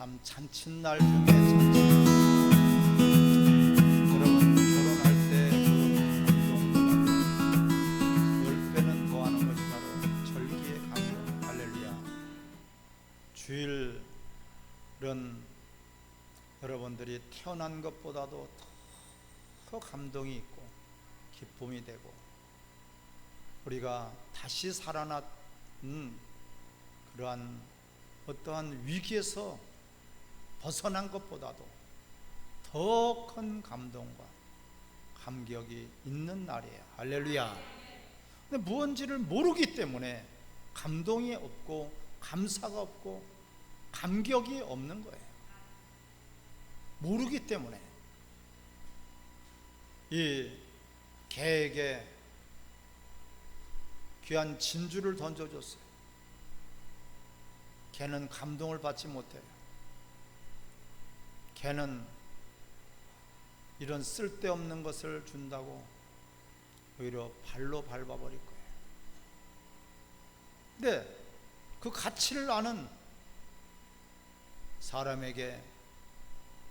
참 잔칫날 중에 잔칫날. 여러분 결혼할 때그 감동보다 10배는 더하는 것이 바로 절기의 감동. 할렐루야. 주일은 여러분들이 태어난 것보다도 더 감동이 있고 기쁨이 되고, 우리가 다시 살아난 그러한 어떠한 위기에서 벗어난 것보다도 더 큰 감동과 감격이 있는 날이에요. 할렐루야. 근데 무언지를 모르기 때문에 감동이 없고 감사가 없고 감격이 없는 거예요. 모르기 때문에. 이 개에게 귀한 진주를 던져줬어요. 개는 감동을 받지 못해요. 개는 이런 쓸데없는 것을 준다고 오히려 발로 밟아버릴 거예요. 근데 그 가치를 아는 사람에게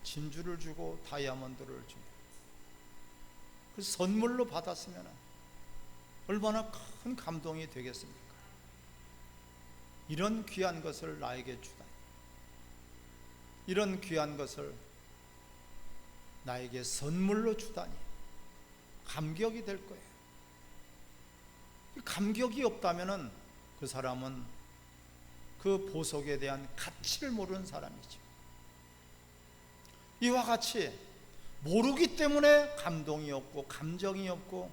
진주를 주고 다이아몬드를 줍니다. 그 선물로 받았으면 얼마나 큰 감동이 되겠습니까? 이런 귀한 것을 나에게 주다니, 이런 귀한 것을 나에게 선물로 주다니 감격이 될 거예요. 감격이 없다면 그 사람은 그 보석에 대한 가치를 모르는 사람이죠. 이와 같이 모르기 때문에 감동이 없고 감정이 없고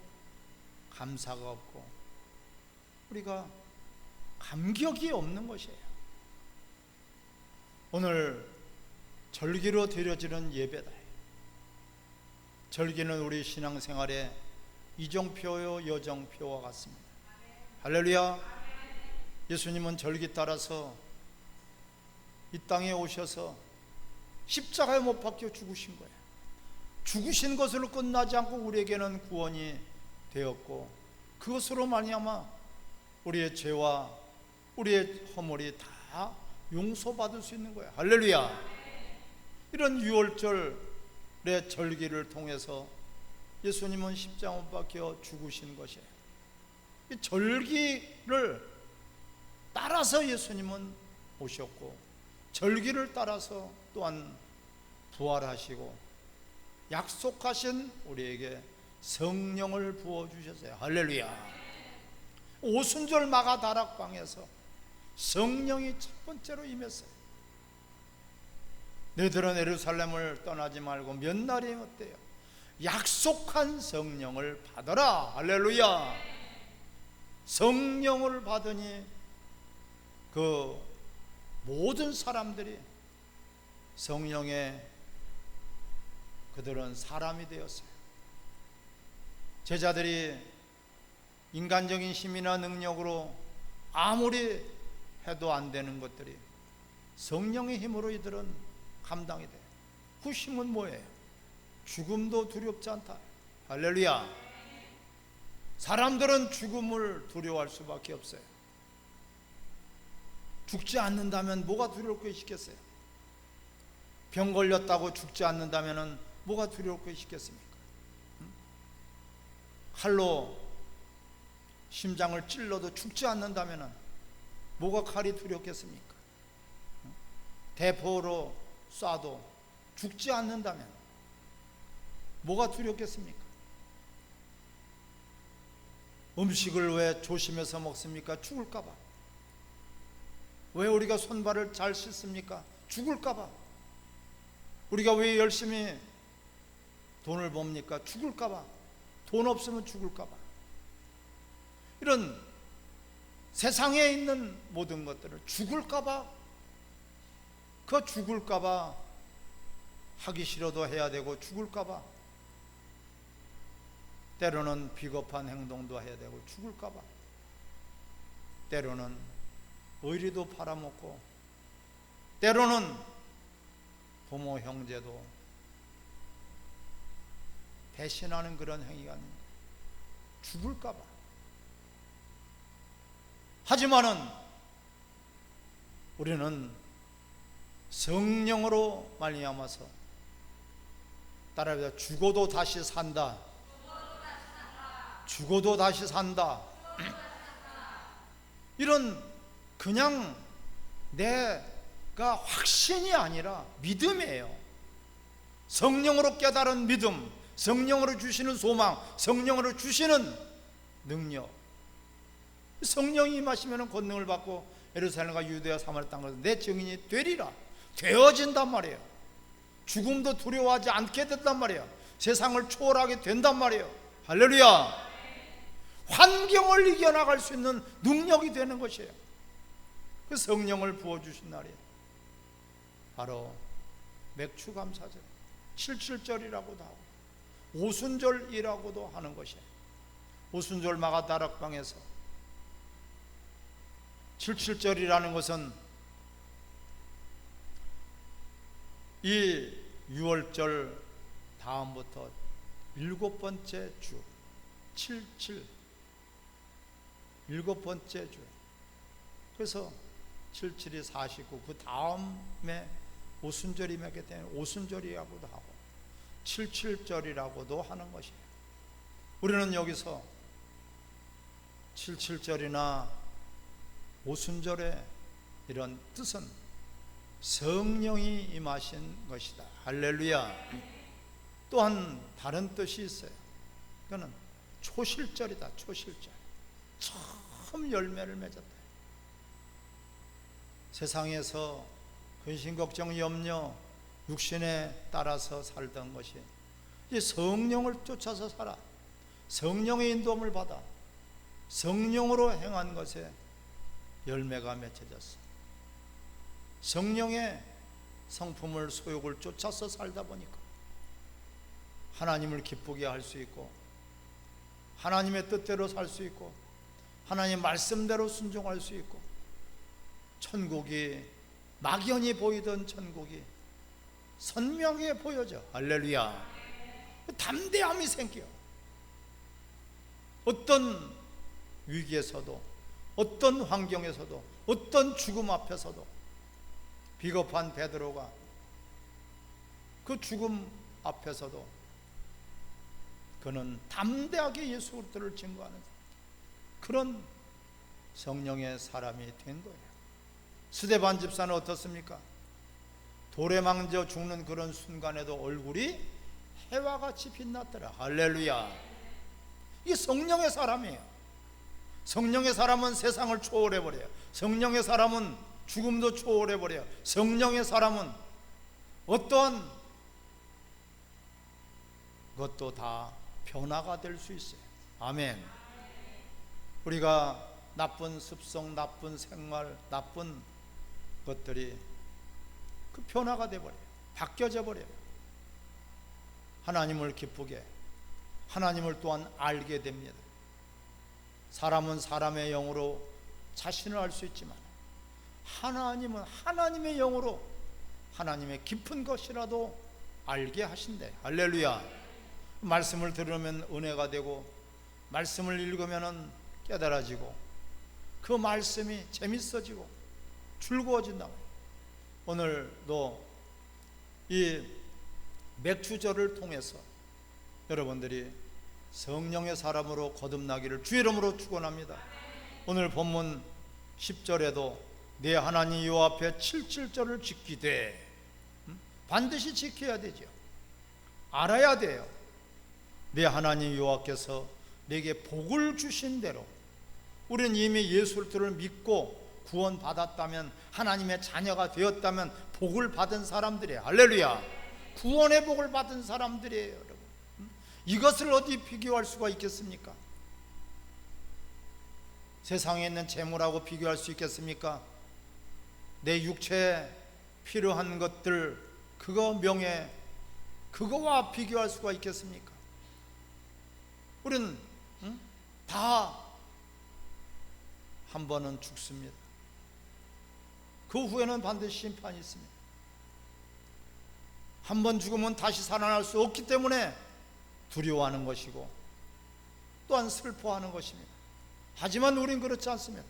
감사가 없고 우리가 감격이 없는 것이에요. 오늘 절기로 드려지는 예배다. 절기는 우리 신앙생활의 이정표요 여정표와 같습니다. 할렐루야. 예수님은 절기 따라서 이 땅에 오셔서 십자가에 못 박혀 죽으신 거예요. 죽으신 것으로 끝나지 않고 우리에게는 구원이 되었고, 그것으로 말미암아 우리의 죄와 우리의 허물이 다 용서받을 수 있는 거예요. 할렐루야. 이런 유월절의 절기를 통해서 예수님은 십자가에 못 박혀 죽으신 것이에요. 이 절기를 따라서 예수님은 오셨고, 절기를 따라서 또한 부활하시고 약속하신 우리에게 성령을 부어주셨어요. 할렐루야. 오순절 마가 다락방에서 성령이 첫 번째로 임했어요. 너희들은 예루살렘을 떠나지 말고 몇 날이 어때요? 약속한 성령을 받아라. 할렐루야. 성령을 받으니 그 모든 사람들이 성령의 그들은 사람이 되었어요. 제자들이 인간적인 힘이나 능력으로 아무리 해도 안 되는 것들이 성령의 힘으로 이들은 감당이 돼요. 그 힘은 뭐예요? 죽음도 두렵지 않다. 할렐루야. 사람들은 죽음을 두려워할 수밖에 없어요. 죽지 않는다면 뭐가 두려울 것이 있겠어요? 병 걸렸다고 죽지 않는다면 뭐가 두려울 것이 있겠습니까? 칼로 심장을 찔러도 죽지 않는다면 뭐가 칼이 두렵겠습니까? 대포로 쏴도 죽지 않는다면 뭐가 두렵겠습니까? 음식을 왜 조심해서 먹습니까? 죽을까봐. 왜 우리가 손발을 잘 씻습니까? 죽을까봐. 우리가 왜 열심히 돈을 법니까? 죽을까봐. 돈 없으면 죽을까봐. 이런 세상에 있는 모든 것들을 죽을까봐, 그 죽을까봐 하기 싫어도 해야 되고, 죽을까봐 때로는 비겁한 행동도 해야 되고, 죽을까봐 때로는 의리도 팔아먹고, 때로는 부모 형제도 배신하는 그런 행위가 아닙니다. 죽을까봐. 하지만은 우리는 성령으로 말미암아서 따라합니다. 죽어도 다시 산다. 죽어도 다시 산다. 이런 그냥 내가 확신이 아니라 믿음이에요. 성령으로 깨달은 믿음, 성령으로 주시는 소망, 성령으로 주시는 능력. 성령이 임하시면 권능을 받고 예루살렘과 유대와 사마리아 땅에서 내 증인이 되리라. 되어진단 말이에요. 죽음도 두려워하지 않게 된단 말이에요. 세상을 초월하게 된단 말이에요. 할렐루야. 환경을 이겨나갈 수 있는 능력이 되는 것이에요. 그 성령을 부어주신 날이에요. 바로 맥추감사절, 77절이라고도 하고 오순절이라고도 하는 것이에요. 오순절 마가다락방에서 77절이라는 것은 이 6월절 다음부터 7번째 주 77, 7번째 주. 그래서 77이 49, 그 다음에 오순절이 맺게 되는 오순절이라고도 하고 77절이라고도 하는 것이에요. 우리는 여기서 77절이나 오순절의 이런 뜻은 성령이 임하신 것이다. 할렐루야. 또한 다른 뜻이 있어요. 그거는 초실절이다. 초실절. 처음 열매를 맺었다. 세상에서 근심, 걱정, 염려, 육신에 따라서 살던 것이 이제 성령을 쫓아서 살아. 성령의 인도함을 받아 성령으로 행한 것에 열매가 맺혀졌어. 성령의 성품을, 소욕을 쫓아서 살다 보니까 하나님을 기쁘게 할 수 있고 하나님의 뜻대로 살 수 있고 하나님의 말씀대로 순종할 수 있고 천국이 막연히 보이던 천국이 선명하게 보여져. 할렐루야. 담대함이 생겨. 어떤 위기에서도, 어떤 환경에서도, 어떤 죽음 앞에서도 비겁한 베드로가 그 죽음 앞에서도 그는 담대하게 예수 그리스도를 증거하는 그런 성령의 사람이 된 거예요. 스데반 집사는 어떻습니까? 돌에 망져 죽는 그런 순간에도 얼굴이 해와 같이 빛났더라. 할렐루야. 이게 성령의 사람이에요. 성령의 사람은 세상을 초월해버려요. 성령의 사람은 죽음도 초월해버려요. 성령의 사람은 어떠한 것도 다 변화가 될 수 있어요. 아멘. 우리가 나쁜 습성, 나쁜 생활, 나쁜 것들이 그 변화가 돼버려요. 바뀌어져 버려요. 하나님을 기쁘게, 하나님을 또한 알게 됩니다. 사람은 사람의 영으로 자신을 알 수 있지만 하나님은 하나님의 영으로 하나님의 깊은 것이라도 알게 하신대. 할렐루야. 말씀을 들으면 은혜가 되고 말씀을 읽으면 깨달아지고 그 말씀이 재밌어지고 즐거워진다. 오늘도 이 맥추절을 통해서 여러분들이 성령의 사람으로 거듭나기를 주의 이름으로 축원합니다. 오늘 본문 10절에도 내 하나님 여호와 앞에 77절을 지키되, 반드시 지켜야 되죠. 알아야 돼요. 내 하나님 여호와께서 내게 복을 주신 대로, 우리는 이미 예수 그리스도를 믿고 구원받았다면, 하나님의 자녀가 되었다면 복을 받은 사람들이에요. 할렐루야. 구원의 복을 받은 사람들이에요. 여러분, 이것을 어디 비교할 수가 있겠습니까? 세상에 있는 재물하고 비교할 수 있겠습니까? 내 육체에 필요한 것들, 그거 명예, 그거와 비교할 수가 있겠습니까? 우리는 다 한 번은 죽습니다. 그 후에는 반드시 심판이 있습니다. 한 번 죽으면 다시 살아날 수 없기 때문에 두려워하는 것이고 또한 슬퍼하는 것입니다. 하지만 우린 그렇지 않습니다.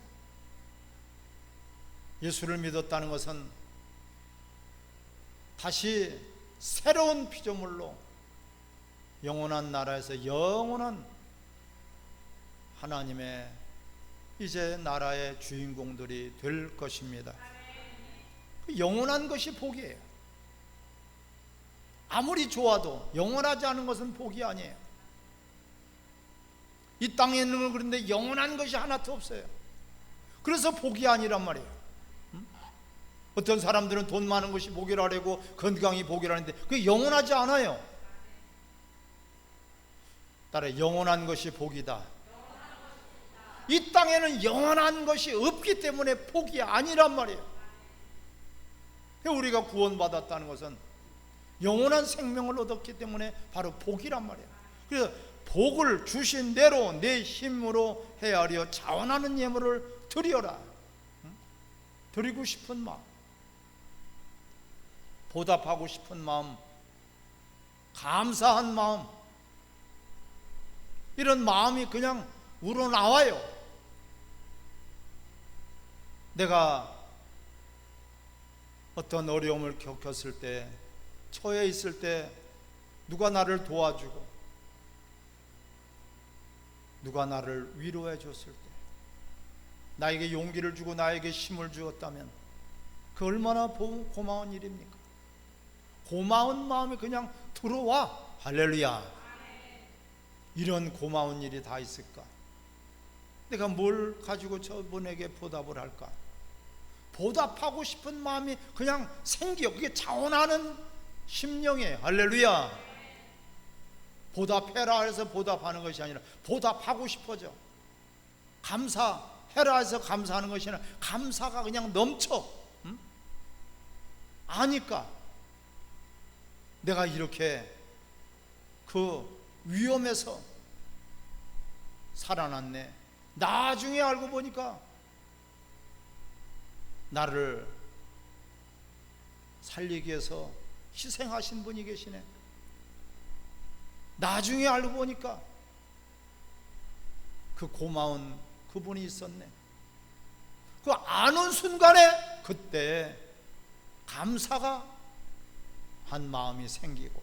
예수를 믿었다는 것은 다시 새로운 피조물로 영원한 나라에서 영원한 하나님의 이제 나라의 주인공들이 될 것입니다. 영원한 것이 복이에요. 아무리 좋아도 영원하지 않은 것은 복이 아니에요. 이 땅에 있는 건 그런데 영원한 것이 하나도 없어요. 그래서 복이 아니란 말이에요. 어떤 사람들은 돈 많은 것이 복이라고 건강이 복이라는데 그게 영원하지 않아요. 따라 영원한 것이 복이다. 이 땅에는 영원한 것이 없기 때문에 복이 아니란 말이에요. 우리가 구원받았다는 것은 영원한 생명을 얻었기 때문에 바로 복이란 말이에요. 그래서 복을 주신 대로 내 힘으로 헤아려 자원하는 예물을 드려라. 드리고 싶은 마음, 보답하고 싶은 마음, 감사한 마음, 이런 마음이 그냥 우러나와요. 내가 어떤 어려움을 겪었을 때, 처해 있을 때 누가 나를 도와주고 누가 나를 위로해 줬을 때, 나에게 용기를 주고 나에게 힘을 주었다면 그 얼마나 고마운 일입니까? 고마운 마음이 그냥 들어와. 할렐루야. 이런 고마운 일이 다 있을까? 내가 뭘 가지고 저분에게 보답을 할까? 보답하고 싶은 마음이 그냥 생겨. 그게 자원하는 심령이에요. 할렐루야. 보답해라 해서 보답하는 것이 아니라 보답하고 싶어져. 감사해라 해서 감사하는 것이 아니라 감사가 그냥 넘쳐. 아니까 내가 이렇게 그 위험에서 살아났네. 나중에 알고 보니까 나를 살리기 위해서 희생하신 분이 계시네. 나중에 알고 보니까 그 고마운 그분이 있었네. 그 아는 순간에 그때 감사가 한 마음이 생기고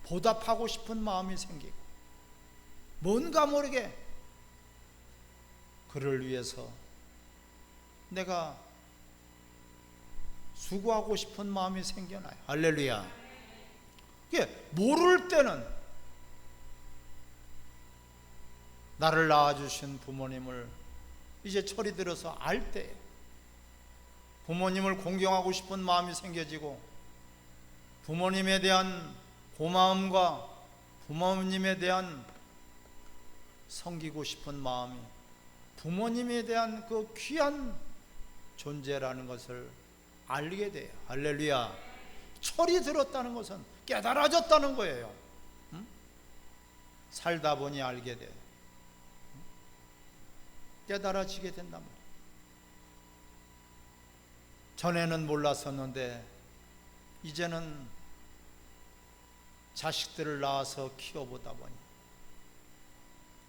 보답하고 싶은 마음이 생기고 뭔가 모르게 그를 위해서 내가 수고하고 싶은 마음이 생겨나요. 할렐루야. 이게 모를 때는 나를 낳아주신 부모님을 이제 철이 들어서 알 때 부모님을 공경하고 싶은 마음이 생겨지고 부모님에 대한 고마움과 부모님에 대한 섬기고 싶은 마음이 부모님에 대한 그 귀한 존재라는 것을 알게 돼요. 할렐루야. 철이 들었다는 것은 깨달아졌다는 거예요. 살다 보니 알게 돼요. 깨달아지게 된단 말이에요. 전에는 몰랐었는데 이제는 자식들을 낳아서 키워보다 보니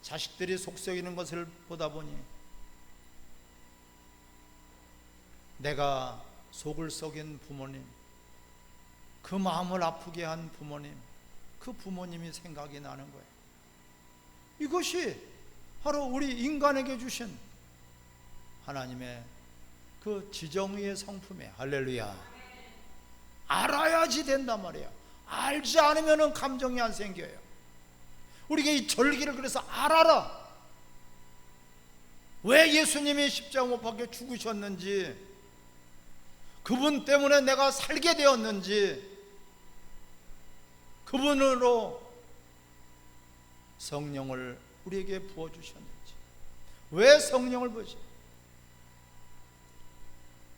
자식들이 속썩이는 것을 보다 보니 내가 속을 썩인 부모님, 그 마음을 아프게 한 부모님, 그 부모님이 생각이 나는 거예요. 이것이 바로 우리 인간에게 주신 하나님의 그 지정의의 성품이에요. 할렐루야. 알아야지 된단 말이에요. 알지 않으면 감정이 안 생겨요. 우리가 이 절기를 그래서 알아라. 왜 예수님이 십자가 못 박혀 죽으셨는지, 그분 때문에 내가 살게 되었는지, 그분으로 성령을 우리에게 부어주셨는지, 왜 성령을 부으시?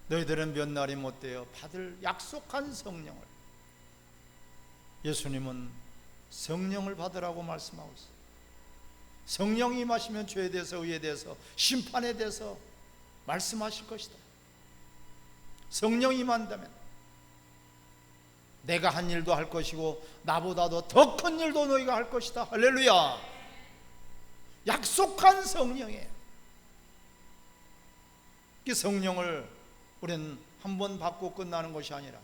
너희들은 몇 날이 못되어 받을 약속한 성령을, 예수님은 성령을 받으라고 말씀하고 있어요. 성령이 임하시면 죄에 대해서, 의에 대해서, 심판에 대해서 말씀하실 것이다. 성령이 임한다면 내가 한 일도 할 것이고 나보다도 더 큰 일도 너희가 할 것이다. 할렐루야. 약속한 성령이에요. 이 성령을 우리는 한 번 받고 끝나는 것이 아니라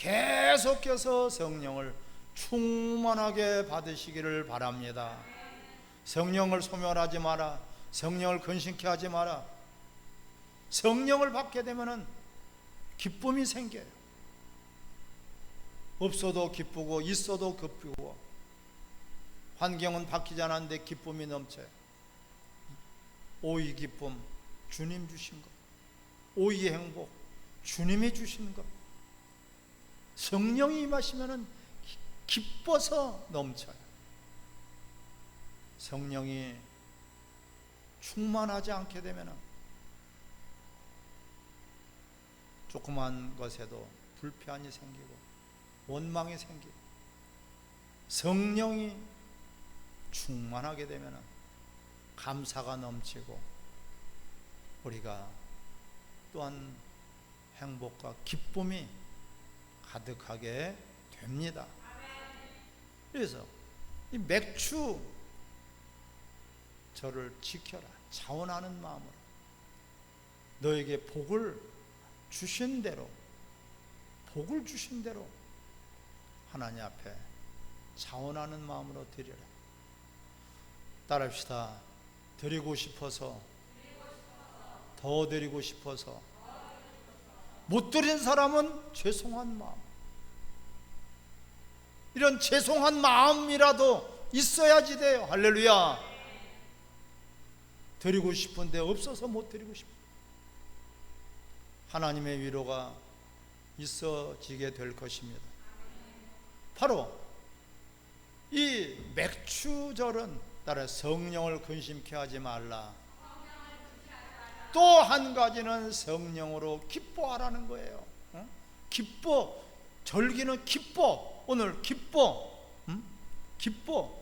계속해서 성령을 충만하게 받으시기를 바랍니다. 성령을 소멸하지 마라. 성령을 근심케 하지 마라. 성령을 받게 되면은 기쁨이 생겨요. 없어도 기쁘고 있어도 기쁘고, 환경은 바뀌지 않았는데 기쁨이 넘쳐요. 오이 기쁨, 주님 주신 것. 오이의 행복, 주님이 주시는 것. 성령이 임하시면은 기뻐서 넘쳐요. 성령이 충만하지 않게 되면은 조그만 것에도 불편이 생기고 원망이 생기고, 성령이 충만하게 되면은 감사가 넘치고 우리가 또한 행복과 기쁨이 가득하게 됩니다. 그래서 이 맥주 저를 지켜라, 자원하는 마음으로 너에게 복을 주신 대로, 복을 주신 대로 하나님 앞에 자원하는 마음으로 드리라. 따라합시다. 드리고 싶어서, 더 드리고 싶어서, 못 드린 사람은 죄송한 마음, 이런 죄송한 마음이라도 있어야지 돼요. 할렐루야. 드리고 싶은데 없어서 못 드리고 싶어요. 하나님의 위로가 있어지게 될 것입니다. 바로 이 맥주절은 따라 성령을 근심케 하지 말라. 또 한 가지는 성령으로 기뻐하라는 거예요. 기뻐, 절기는 기뻐. 오늘 기뻐, 기뻐.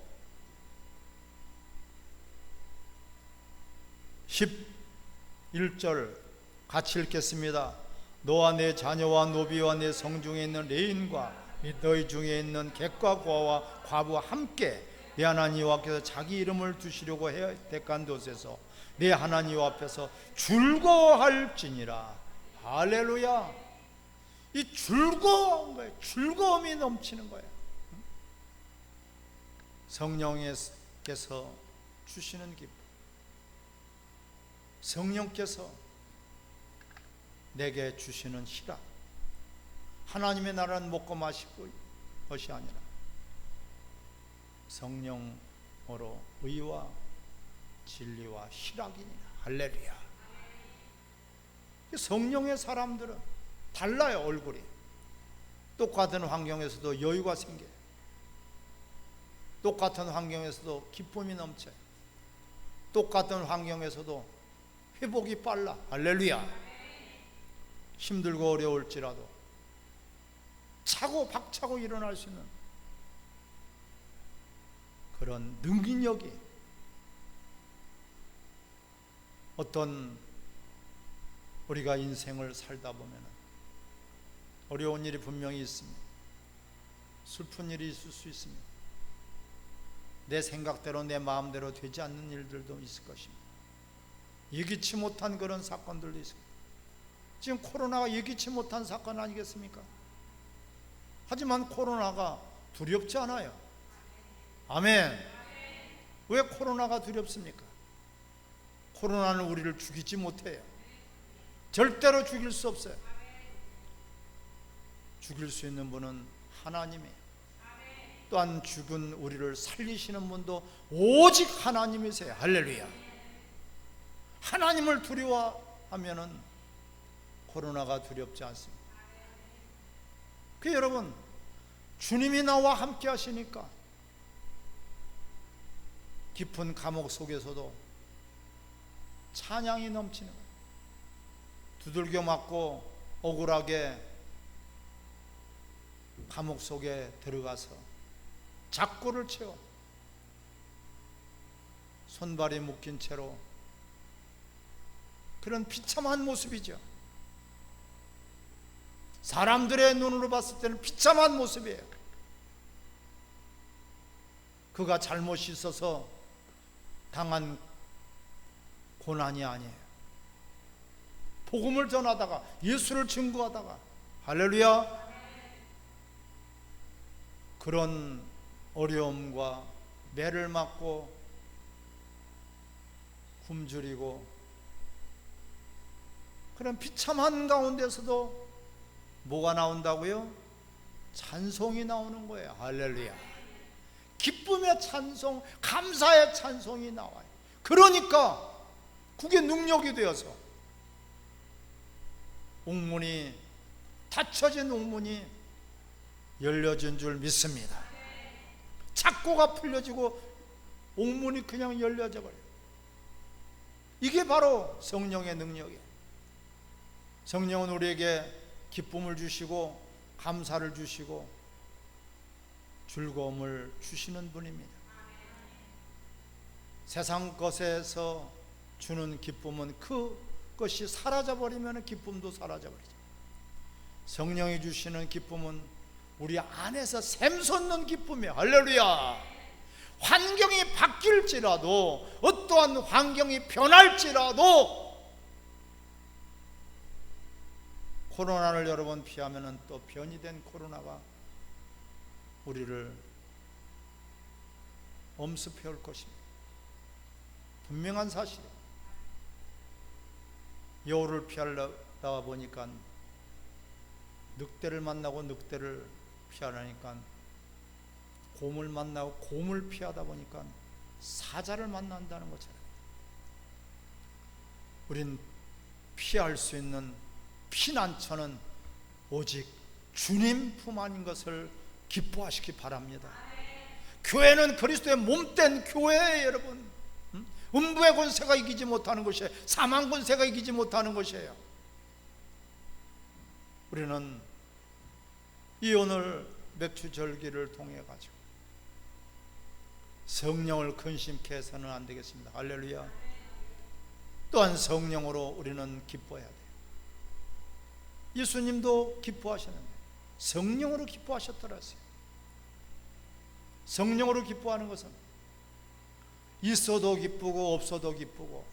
11절 같이 읽겠습니다. 너와 내 자녀와 노비와 내 성중에 있는 레인과 및 너희 중에 있는 객과 고아와 과부와 함께 내 하나님 여호와께서 자기 이름을 두시려고 해 택한 곳에서 내 하나님 여호와 앞에서 즐거워할지니라. 할렐루야. 이 즐거운 거예요. 즐거움이 넘치는 거예요. 성령께서 주시는 기쁨, 성령께서 내게 주시는 희락. 하나님의 나라는 먹고 마시고 것이 아니라 성령으로 의와 진리와 희락이니라. 할렐루야. 성령의 사람들은 달라요. 얼굴이 똑같은 환경에서도 여유가 생겨요. 똑같은 환경에서도 기쁨이 넘쳐요. 똑같은 환경에서도 회복이 빨라. 할렐루야. 힘들고 어려울지라도 차고 박차고 일어날 수 있는 그런 능력이, 어떤 우리가 인생을 살다 보면 어려운 일이 분명히 있습니다. 슬픈 일이 있을 수 있습니다. 내 생각대로 내 마음대로 되지 않는 일들도 있을 것입니다. 예기치 못한 그런 사건들도 있습니다. 지금 코로나가 예기치 못한 사건 아니겠습니까? 하지만 코로나가 두렵지 않아요. 아멘. 왜 코로나가 두렵습니까? 코로나는 우리를 죽이지 못해요. 절대로 죽일 수 없어요. 죽일 수 있는 분은 하나님이에요. 또한 죽은 우리를 살리시는 분도 오직 하나님이세요. 할렐루야. 하나님을 두려워하면은 코로나가 두렵지 않습니다. 그 여러분, 주님이 나와 함께 하시니까 깊은 감옥 속에서도 찬양이 넘치는 거예요. 두들겨 맞고 억울하게 감옥 속에 들어가서 작고를 채워 손발이 묶인 채로, 그런 비참한 모습이죠. 사람들의 눈으로 봤을 때는 비참한 모습이에요. 그가 잘못이 있어서 당한 고난이 아니에요. 복음을 전하다가 예수를 증거하다가, 할렐루야, 그런 어려움과 매를 맞고 굶주리고 그런 비참한 가운데서도 뭐가 나온다고요? 찬송이 나오는 거예요. 할렐루야. 기쁨의 찬송, 감사의 찬송이 나와요. 그러니까 그게 능력이 되어서 옥문이, 닫혀진 옥문이 열려진 줄 믿습니다. 착고가 풀려지고 옥문이 그냥 열려져 버려요. 이게 바로 성령의 능력이에요. 성령은 우리에게 기쁨을 주시고 감사를 주시고 즐거움을 주시는 분입니다. 세상 것에서 주는 기쁨은 그것이 사라져버리면 기쁨도 사라져버리죠. 성령이 주시는 기쁨은 우리 안에서 샘솟는 기쁨이에요. 할렐루야. 환경이 바뀔지라도, 어떠한 환경이 변할지라도, 코로나를 여러 번 피하면 또 변이 된 코로나가 우리를 엄습해 올 것입니다. 분명한 사실이에요. 여우를 피하려다 보니까 늑대를 만나고 늑대를 피하려니까 곰을 만나고 곰을 피하다 보니까 사자를 만난다는 것처럼 우린 피할 수 있는 피난처는 오직 주님 품 안인 것을 기뻐하시기 바랍니다. 교회는 그리스도의 몸된 교회예요, 여러분. 음부의 권세가 이기지 못하는 것이에요. 사망 권세가 이기지 못하는 것이에요. 우리는 이 오늘 맥주절기를 통해 가지고 성령을 근심케 해서는 안 되겠습니다. 할렐루야. 또한 성령으로 우리는 기뻐해야 돼요. 예수님도 기뻐하셨는데 성령으로 기뻐하셨더라고요. 성령으로 기뻐하는 것은 있어도 기쁘고 없어도 기쁘고,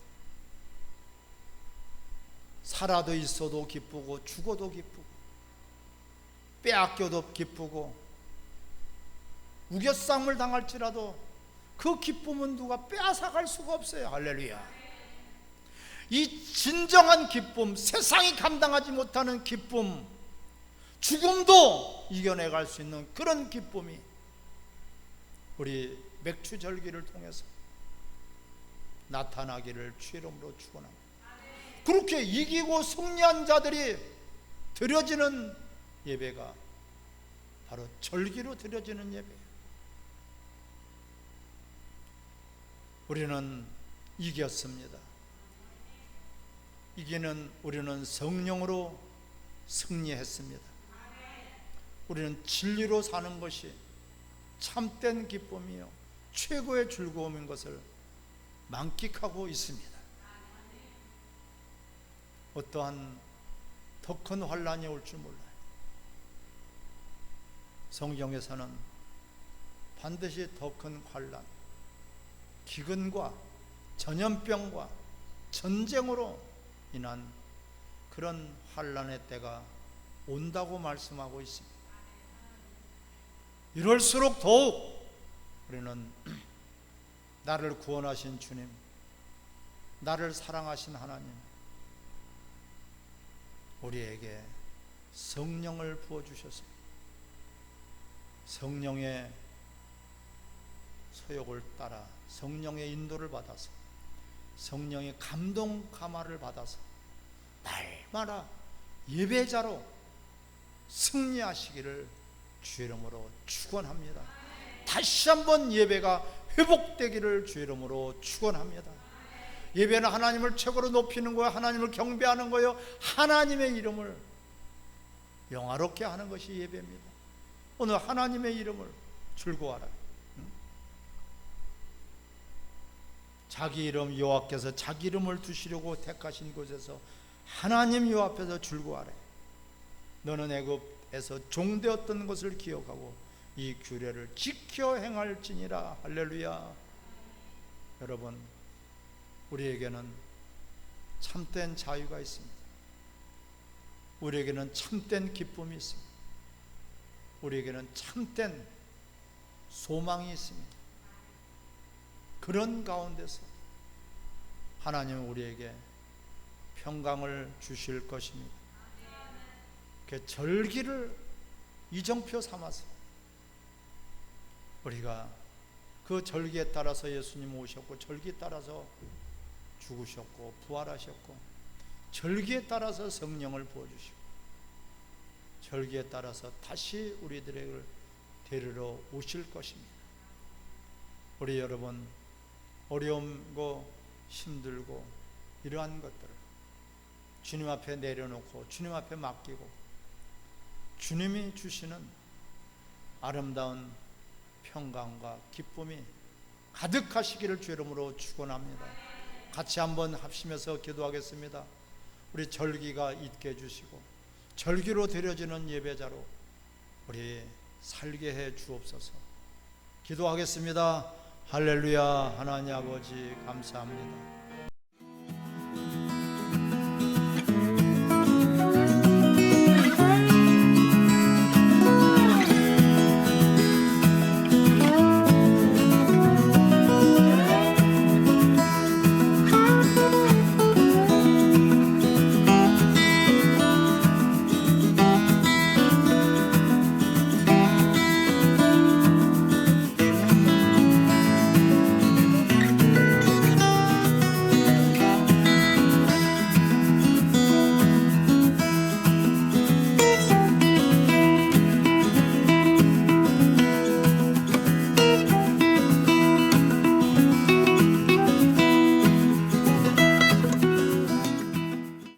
살아도 있어도 기쁘고 죽어도 기쁘고, 빼앗겨도 기쁘고, 우겨쌈을 당할지라도 그 기쁨은 누가 빼앗아갈 수가 없어요. 할렐루야. 이 진정한 기쁨, 세상이 감당하지 못하는 기쁨, 죽음도 이겨내갈 수 있는 그런 기쁨이 우리 맥주절기를 통해서 나타나기를 주의 이름으로 축원합니다. 그렇게 이기고 승리한 자들이 드려지는 예배가 바로 절기로 드려지는 예배예요. 우리는 이겼습니다. 우리는 성령으로 승리했습니다. 우리는 진리로 사는 것이 참된 기쁨이요 최고의 즐거움인 것을 만끽하고 있습니다. 어떠한 더 큰 환난이 올 줄 몰라요. 성경에서는 반드시 더 큰 환난, 기근과 전염병과 전쟁으로 인한 그런 환난의 때가 온다고 말씀하고 있습니다. 이럴수록 더욱 우리는 나를 구원하신 주님, 나를 사랑하신 하나님, 우리에게 성령을 부어주셨습니다. 성령의 소욕을 따라 성령의 인도를 받아서 성령의 감동 감화를 받아서 날마다 예배자로 승리하시기를 주의 이름으로 축원합니다. 다시 한번 예배가 회복되기를 주의 이름으로 축원합니다. 예배는 하나님을 최고로 높이는 거예요. 하나님을 경배하는 거예요. 하나님의 이름을 영화롭게 하는 것이 예배입니다. 오늘 하나님의 이름을 즐거워하라. 자기 이름, 여호와께서 자기 이름을 두시려고 택하신 곳에서 하나님 여호와 앞에서 즐거워하라. 너는 애굽에서 종되었던 것을 기억하고 이 규례를 지켜 행할지니라. 할렐루야. 여러분, 우리에게는 참된 자유가 있습니다. 우리에게는 참된 기쁨이 있습니다. 우리에게는 참된 소망이 있습니다. 그런 가운데서 하나님은 우리에게 평강을 주실 것입니다. 그 절기를 이정표 삼아서 우리가 그 절기에 따라서 예수님 오셨고, 절기에 따라서 죽으셨고 부활하셨고, 절기에 따라서 성령을 부어주시고, 절기에 따라서 다시 우리들을 데리러 오실 것입니다. 우리 여러분, 어려움고 힘들고 이러한 것들을 주님 앞에 내려놓고 주님 앞에 맡기고 주님이 주시는 아름다운 평강과 기쁨이 가득하시기를 주 이름으로 축원합니다. 같이 한번 합심해서 기도하겠습니다. 우리 절기가 있게 해주시고 절기로 드려지는 예배자로 우리 살게 해 주옵소서. 기도하겠습니다. 할렐루야. 하나님 아버지 감사합니다.